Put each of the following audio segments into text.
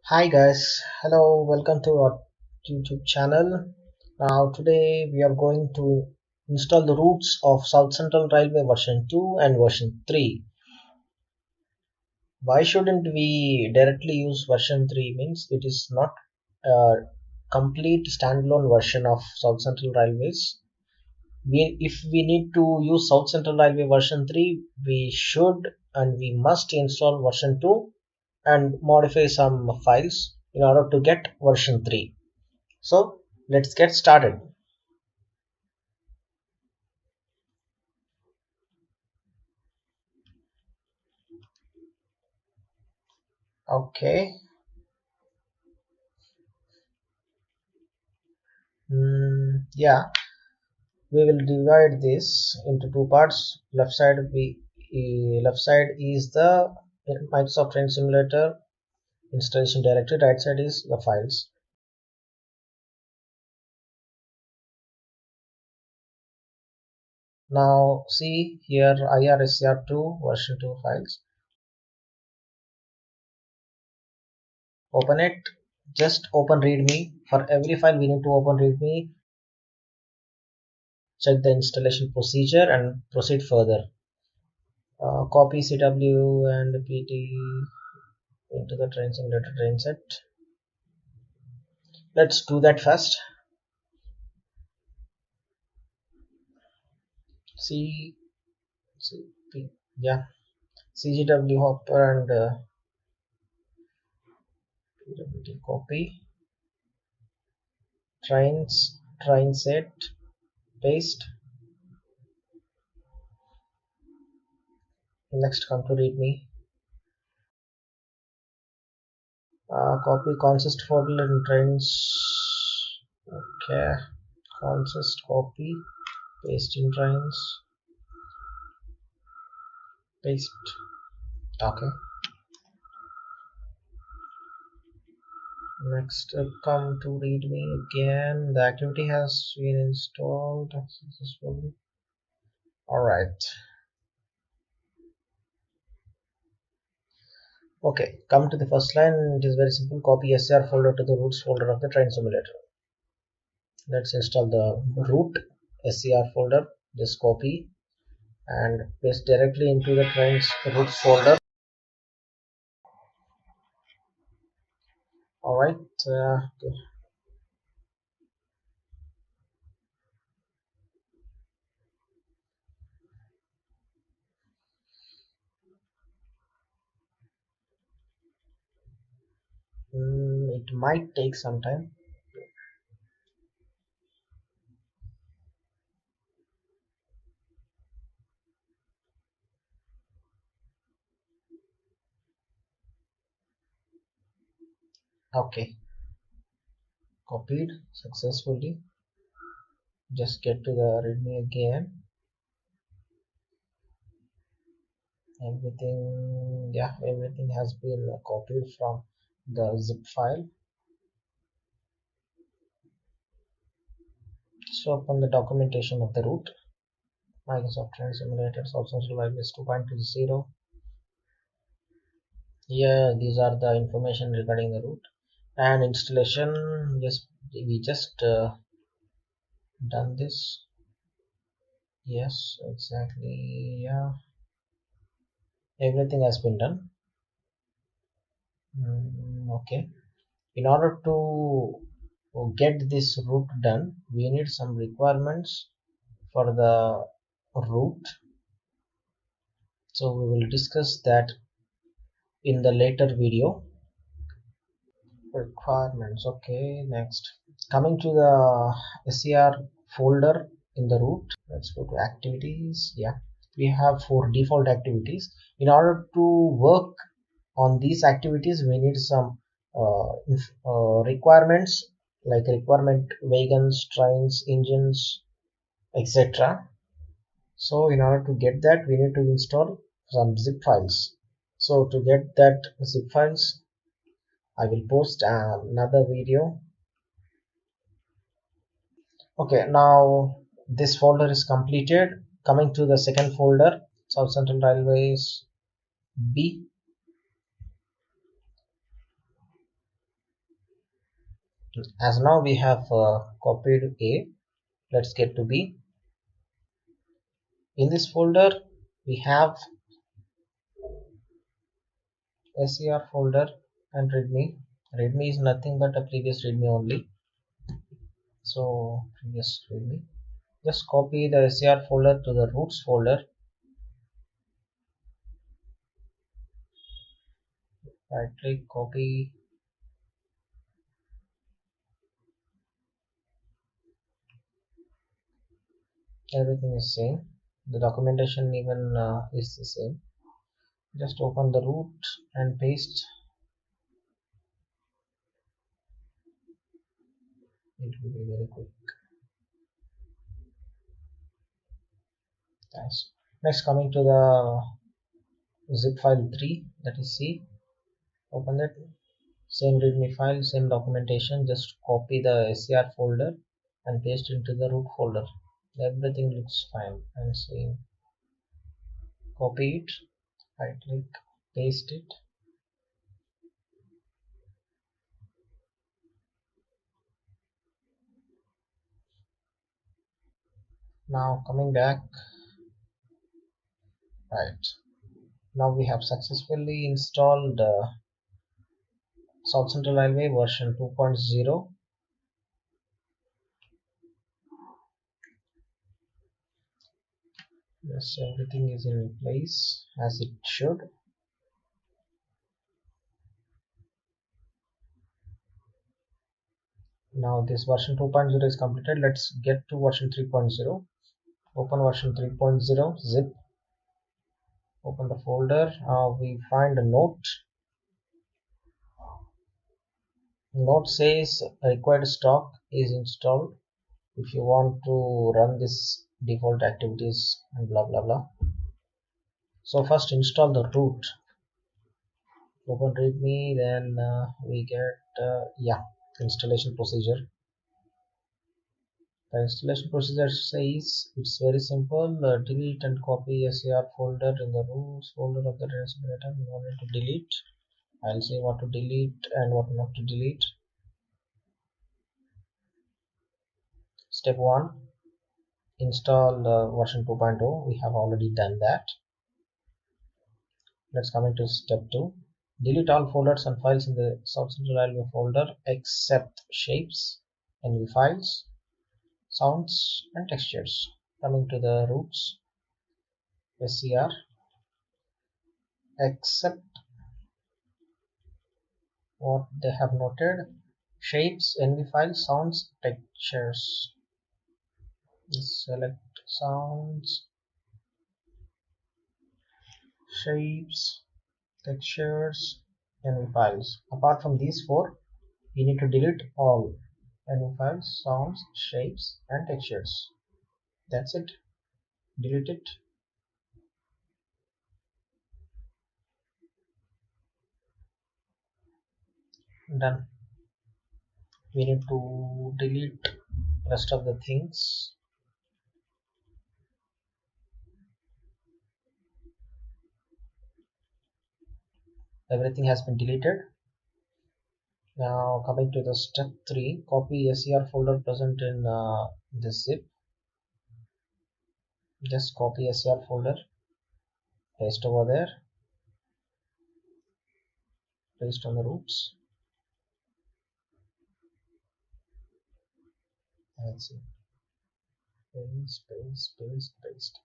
Hi guys, hello, welcome to our YouTube channel. Now today we are going to install the routes of South Central Railway version 2 and version 3. Why shouldn't we directly use version 3? Means it is not a complete standalone version of South Central Railways. If we need to use South Central Railway version 3, we should and we must install version 2 and modify some files in order to get version 3. So let's get started. Okay. Yeah, we will divide this into two parts. Left side is the Microsoft Train Simulator installation directory. Right side is the files. Now see here IR/SCR2 version 2 files. Open it. Just open README. For every file we need to open README. Check the installation procedure and proceed further. Copy CW and PT into the train simulator train set. Let's do that first. C, C P, yeah, CGW hopper and PWT copy train set, paste. Next come to readme. Copy consist folder and trains. Okay, consist copy, paste in trains, paste. Okay. Next come to readme again. The activity has been installed successfully. Alright. Okay, come to the first line. It is very simple. Copy SCR folder to the roots folder of the train simulator. Let's install the root SCR folder. Just copy and paste directly into the train's roots folder. Alright. Okay. It might take some time. Okay, copied successfully. Just get to the readme again. Everything has been copied from the zip file. So open the documentation of the root. Microsoft Train Simulator South Central Railways 2.20. Here these are the information regarding the route and installation. We just done this. Yes, exactly. Yeah, everything has been done. Okay. In order to get this route done, we need some requirements for the route. So we will discuss that in the later video. Requirements. Okay, next coming to the SCR folder in the root. Let's go to activities. Yeah, we have 4 default activities. In order to work on these activities we need some requirements like requirement wagons, trains, engines, etc. So in order to get that we need to install some zip files. So to get that zip files I will post another video. Okay, now this folder is completed. Coming to the second folder, South Central Railways B. As now we have copied A, let's get to B. In this folder we have SCR folder and readme. Readme is nothing but a previous readme only. So previous readme. Just copy the SCR folder to the roots folder. Right click, copy. Everything is same. The documentation even is the same. Just open the root and paste. It will be very quick. Thanks. Next, coming to the zip file 3, that is C. Open it. Same readme file, same documentation. Just copy the SCR folder and paste into the root folder. Everything looks fine and same. Copy it, right click, paste it. Now coming back, right. Now we have successfully installed South Central Railway version 2.0. Yes, everything is in place as it should. Now this version 2.0 is completed. Let's get to version 3.0. Open version 3.0, zip, open the folder. We find a note. Note says required stock is installed. If you want to run this default activities and blah blah blah. So first install the root. Open readme, then we get installation procedure. The installation procedure says it's very simple. Delete and copy SCR folder in the roots folder of the generator. We want to delete. I'll say what to delete and what not to delete. Step 1, install version 2.0. We have already done that. Let's come into step 2. Delete all folders and files in the South Central Railway folder except shapes, NV files, sounds and textures. Coming to the roots, SCR, except what they have noted, shapes, NV files, sounds, textures. Select sounds, shapes, textures, NV files. Apart from these 4, you need to delete all NV files, sounds, shapes and textures. That's it. Delete it. Done. We need to delete rest of the things. Everything has been deleted. Now coming to the step 3, copy SCR folder present in this zip. Just copy SCR folder, paste over there, paste on the roots. That's it. Paste.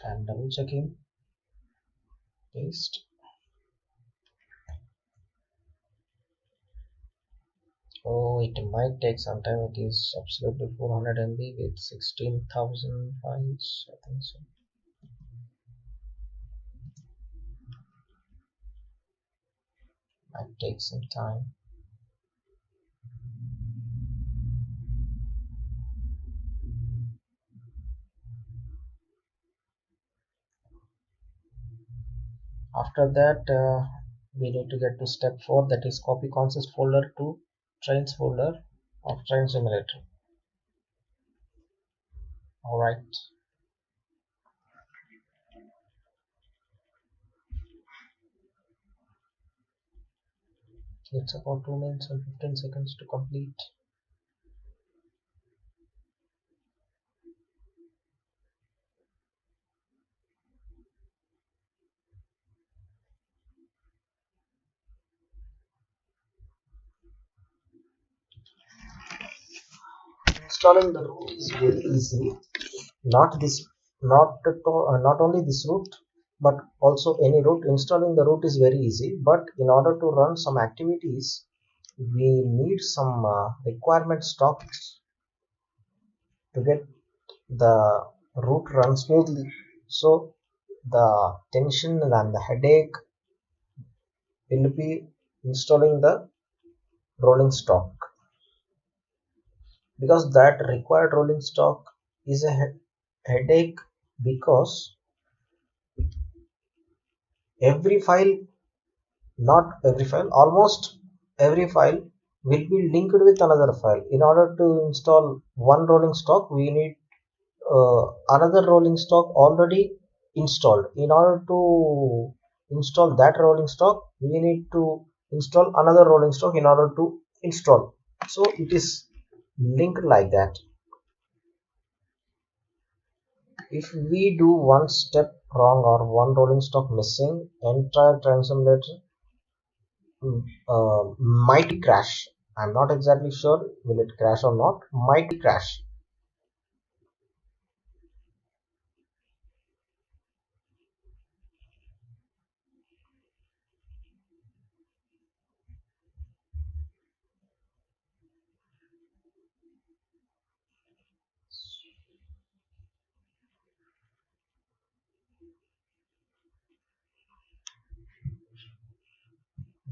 And double checking. Paste. Oh, it might take some time. It is absolutely 400 MB with 16,000 files. I think so. Might take some time. After that, we need to get to step 4, that is copy consist folder to trains folder of train simulator. Alright, It's about 2 minutes and 15 seconds to complete. Installing the root is very easy. Not this, not only this root, but also any root. Installing the root is very easy. But in order to run some activities, we need some requirement stocks to get the root run smoothly. So the tension and the headache will be installing the rolling stock, because that required rolling stock is a headache, because every file, not every file, almost every file will be linked with another file. In order to install one rolling stock, we need another rolling stock already installed. In order to install that rolling stock, we need to install another rolling stock in order to install. So it is linked like that. If we do one step wrong or one rolling stock missing, entire transformator might crash. I'm not exactly sure will it crash or not. Might crash.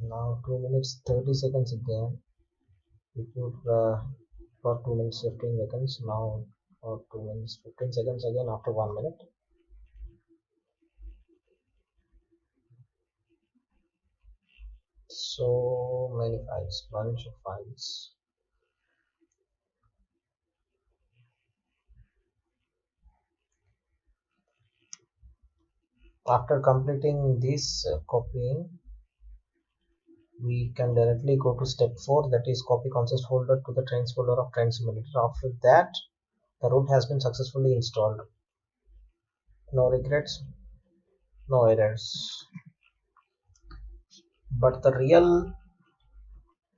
Now 2 minutes 30 seconds again. Before for 2 minutes 15 seconds. Now for 2 minutes 15 seconds again after 1 minute. So many files, bunch of files. After completing this copying, we can directly go to step 4, that is copy consist folder to the trains folder of train simulator. After that, the root has been successfully installed. No regrets, no errors. But the real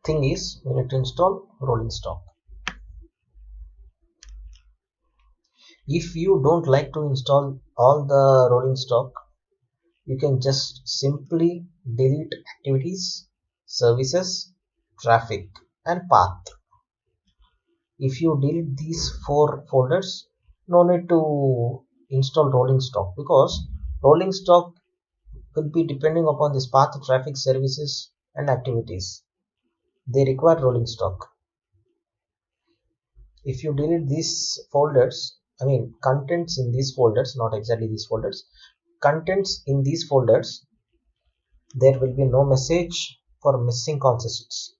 thing is we need to install rolling stock. If you don't like to install all the rolling stock, you can just simply delete activities, services, traffic, and path. If you delete these 4 folders, no need to install rolling stock, because rolling stock will be depending upon this path, traffic, services, and activities. They require rolling stock. If you delete these folders, I mean contents in these folders, not exactly these folders, contents in these folders, there will be no message for missing consists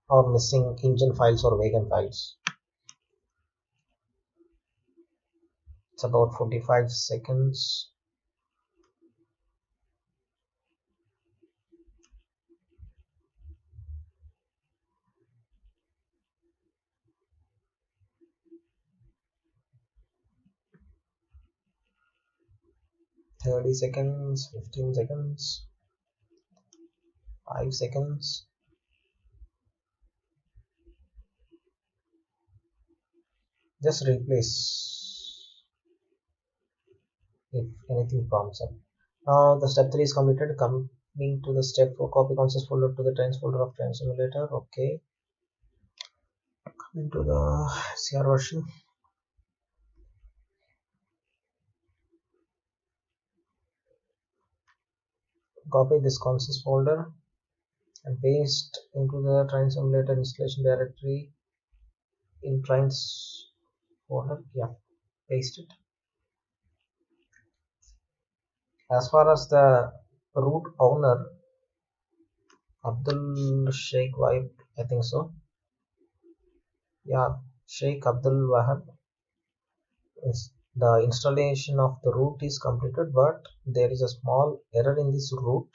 or missing engine files or wagon files. It's about 45 seconds. Thirty seconds, 15 seconds, 5 seconds. Just replace if anything prompts up. Now the step 3 is completed. Coming to the step 4, copy consist folder to the trains folder of train simulator. Okay. Coming to the SCR version. Copy this consist folder and paste into the train simulator installation directory in trains folder. Yeah, paste it. As far as the root owner, Abdul Sheikh Wahab, I think so. Yeah, Sheikh Abdul Wahab. The installation of the root is completed, but there is a small error in this root.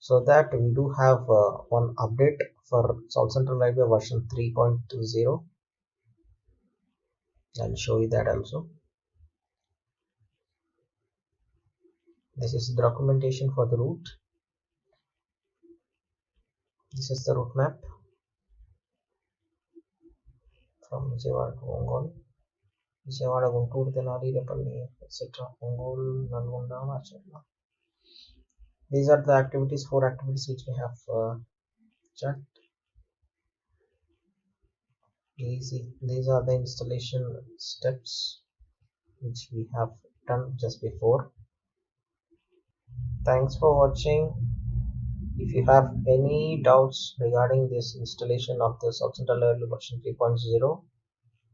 So that we do have one update for South Central Railway version 3.20. I'll show you that also. This is the documentation for the route. This is the route map from Vijayawada to Ongole, Vijayawada, Guntur, Tenali, Repalli, etc. Ongole, Nalgonda, Vachalla. These are the activities, 4 activities which we have checked. These are the installation steps which we have done just before. Thanks for watching. If you have any doubts regarding this installation of the South Central Railway version 3.0,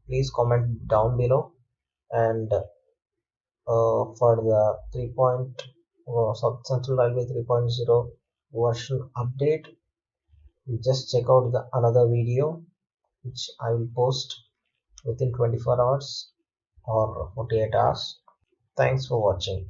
please comment down below. And for the South Central Railway 3.0 version update, you just check out the another video which I will post within 24 hours or 48 hours. Thanks for watching.